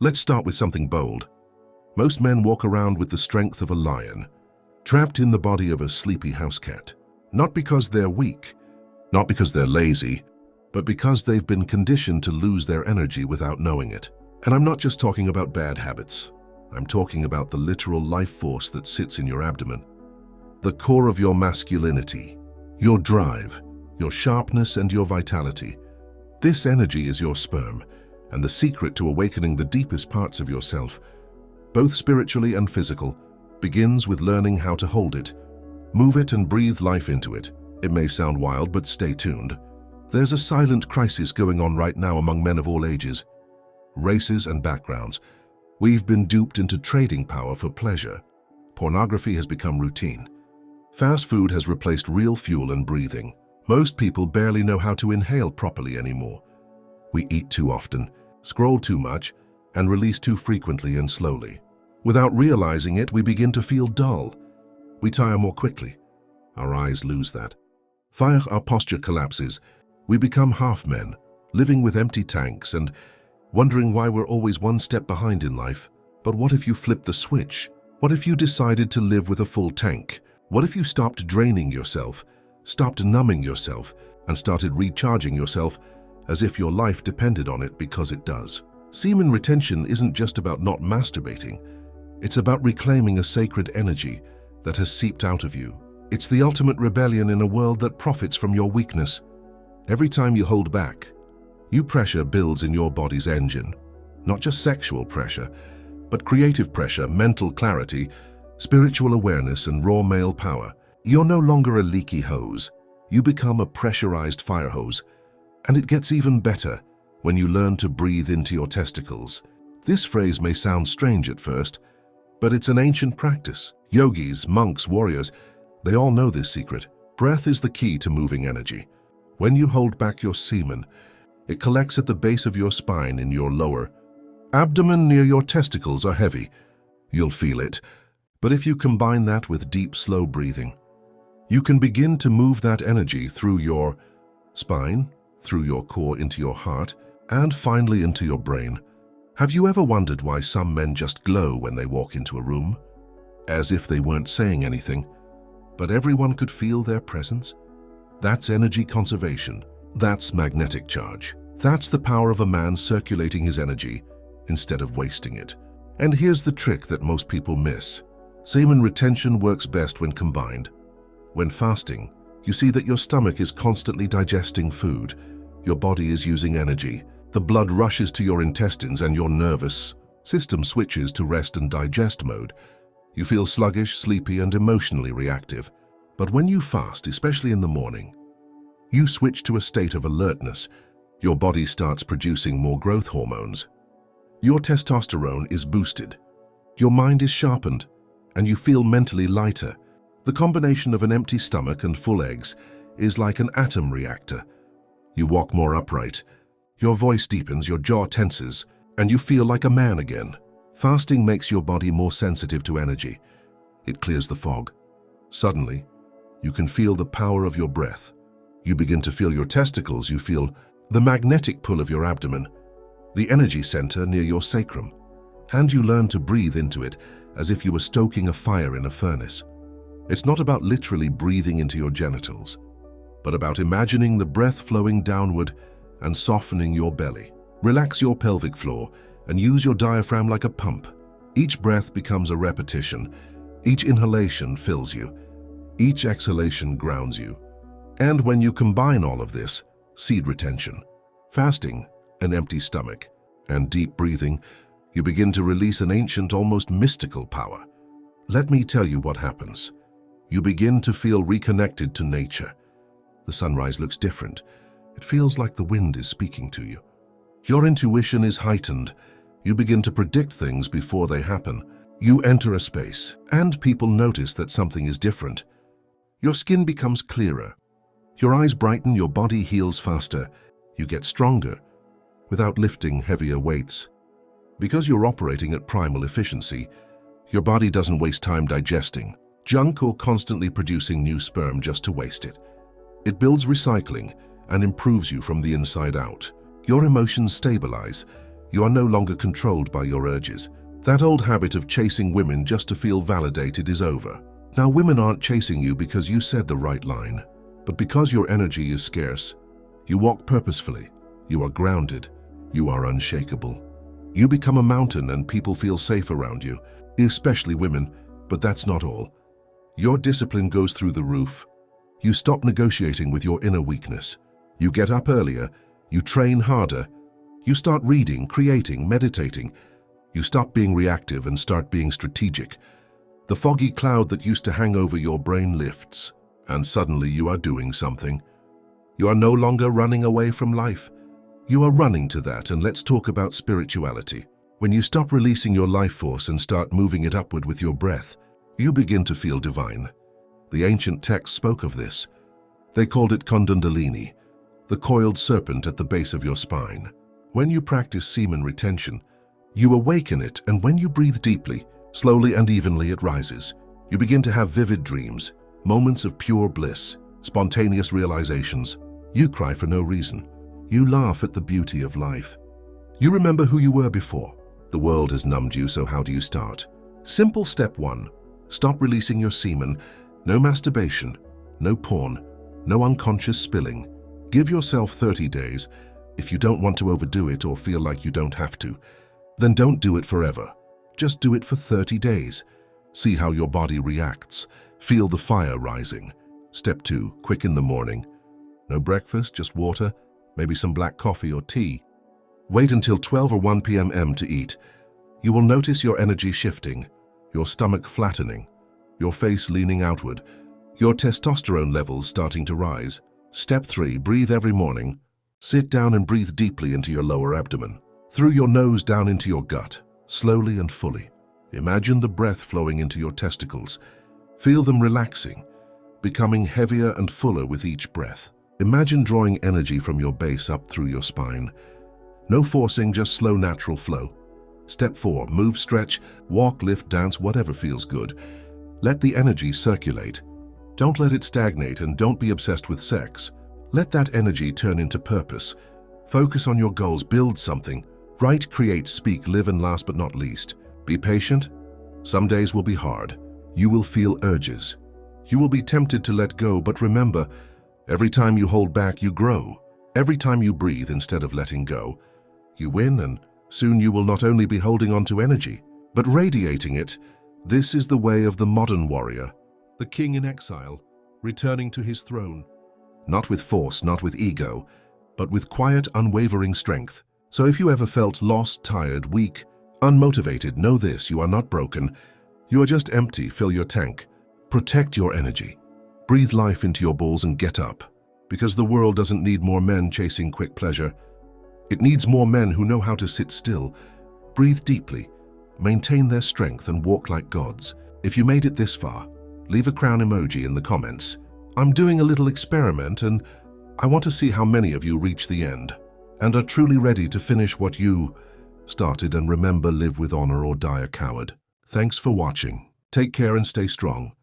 Let's start with something bold. Most men walk around with the strength of a lion, trapped in the body of a sleepy house cat. Not because they're weak, not because they're lazy, but because they've been conditioned to lose their energy without knowing it. And I'm not just talking about bad habits. I'm talking about the literal life force that sits in your abdomen. The core of your masculinity, your drive, your sharpness, and your vitality. This energy is your sperm, and the secret to awakening the deepest parts of yourself, both spiritually and physical, begins with learning how to hold it, move it, and breathe life into it. It may sound wild, but stay tuned. There's a silent crisis going on right now among men of all ages, races, and backgrounds. We've been duped into trading power for pleasure. Pornography has become routine. Fast food has replaced real fuel and breathing. Most people barely know how to inhale properly anymore. We eat too often, scroll too much, and release too frequently and slowly. Without realizing it, we begin to feel dull. We tire more quickly. Our eyes lose that fire, our posture collapses. We become half-men, living with empty tanks and wondering why we're always one step behind in life. But what if you flipped the switch? What if you decided to live with a full tank? What if you stopped draining yourself, stopped numbing yourself, and started recharging yourself as if your life depended on it, because it does? Semen retention isn't just about not masturbating. It's about reclaiming a sacred energy that has seeped out of you. It's the ultimate rebellion in a world that profits from your weakness. Every time you hold back, new pressure builds in your body's engine. Not just sexual pressure, but creative pressure, mental clarity, spiritual awareness, and raw male power. You're no longer a leaky hose. You become a pressurized fire hose. And it gets even better when you learn to breathe into your testicles. This phrase may sound strange at first, but it's an ancient practice. Yogis, monks, warriors, they all know this secret. Breath is the key to moving energy. When you hold back your semen, it collects at the base of your spine in your lower abdomen near your testicles are heavy. You'll feel it. But if you combine that with deep, slow breathing, you can begin to move that energy through your spine, through your core into your heart, and finally into your brain. Have you ever wondered why some men just glow when they walk into a room? As if they weren't saying anything, but everyone could feel their presence? That's energy conservation. That's magnetic charge. That's the power of a man circulating his energy instead of wasting it. And here's the trick that most people miss. Semen retention works best when combined. When fasting, you see that your stomach is constantly digesting food. Your body is using energy. The blood rushes to your intestines and your nervous system switches to rest and digest mode. You feel sluggish, sleepy, and emotionally reactive. But when you fast, especially in the morning, you switch to a state of alertness. Your body starts producing more growth hormones. Your testosterone is boosted. Your mind is sharpened, and you feel mentally lighter. The combination of an empty stomach and full eggs is like an atom reactor. You walk more upright. Your voice deepens, your jaw tenses, and you feel like a man again. Fasting makes your body more sensitive to energy. It clears the fog. Suddenly, you can feel the power of your breath. You begin to feel your testicles. You feel the magnetic pull of your abdomen, the energy center near your sacrum. And you learn to breathe into it as if you were stoking a fire in a furnace. It's not about literally breathing into your genitals, but about imagining the breath flowing downward and softening your belly. Relax your pelvic floor and use your diaphragm like a pump. Each breath becomes a repetition. Each inhalation fills you. Each exhalation grounds you. And when you combine all of this, seed retention, fasting, an empty stomach, and deep breathing, you begin to release an ancient, almost mystical power. Let me tell you what happens. You begin to feel reconnected to nature. The sunrise looks different. It feels like the wind is speaking to you. Your intuition is heightened. You begin to predict things before they happen. You enter a space, and people notice that something is different. Your skin becomes clearer. Your eyes brighten, your body heals faster. You get stronger without lifting heavier weights. Because you're operating at primal efficiency, your body doesn't waste time digesting junk or constantly producing new sperm just to waste it. It builds recycling and improves you from the inside out. Your emotions stabilize. You are no longer controlled by your urges. That old habit of chasing women just to feel validated is over. Now women aren't chasing you because you said the right line, but because your energy is scarce. You walk purposefully. You are grounded. You are unshakable. You become a mountain and people feel safe around you, especially women, but that's not all. Your discipline goes through the roof. You stop negotiating with your inner weakness. You get up earlier. You train harder. You start reading, creating, meditating. You stop being reactive and start being strategic. The foggy cloud that used to hang over your brain lifts, and suddenly you are doing something. You are no longer running away from life. You are running to that, and let's talk about spirituality. When you stop releasing your life force and start moving it upward with your breath, you begin to feel divine. The ancient texts spoke of this. They called it Kundalini, the coiled serpent at the base of your spine. When you practice semen retention, you awaken it, and when you breathe deeply, slowly and evenly it rises. You begin to have vivid dreams, moments of pure bliss, spontaneous realizations. You cry for no reason. You laugh at the beauty of life. You remember who you were before. The world has numbed you, so how do you start? Simple step 1. Stop releasing your semen. No masturbation, no porn, no unconscious spilling. Give yourself 30 days. If you don't want to overdo it or feel like you don't have to, then don't do it forever. Just do it for 30 days. See how your body reacts. Feel the fire rising. Step 2. Quick in the morning. No breakfast, just water, maybe some black coffee or tea. Wait until 12 or 1 p.m. to eat. You will notice your energy shifting, your stomach flattening, your face leaning outward, your testosterone levels starting to rise. Step 3. Breathe every morning. Sit down and breathe deeply into your lower abdomen. Through your nose down into your gut, slowly and fully. Imagine the breath flowing into your testicles. Feel them relaxing, becoming heavier and fuller with each breath. Imagine drawing energy from your base up through your spine. No forcing, just slow, natural flow. Step 4. Move, stretch, walk, lift, dance, whatever feels good. Let the energy circulate. Don't let it stagnate, and don't be obsessed with sex. Let that energy turn into purpose. Focus on your goals, build something. Write, create, speak, live, and last but not least, be patient. Some days will be hard. You will feel urges. You will be tempted to let go, but remember, every time you hold back, you grow. Every time you breathe instead of letting go, you win, and soon you will not only be holding on to energy, but radiating it. This is the way of the modern warrior, the king in exile, returning to his throne. Not with force, not with ego, but with quiet, unwavering strength. So if you ever felt lost, tired, weak, unmotivated, know this: you are not broken. You are just empty. Fill your tank. Protect your energy. Breathe life into your balls and get up. Because the world doesn't need more men chasing quick pleasure. It needs more men who know how to sit still, breathe deeply, maintain their strength, and walk like gods. If you made it this far, leave a crown emoji in the comments. I'm doing a little experiment, and I want to see how many of you reach the end and are truly ready to finish what you started. And remember, live with honor or die a coward. Thanks for watching. Take care and stay strong.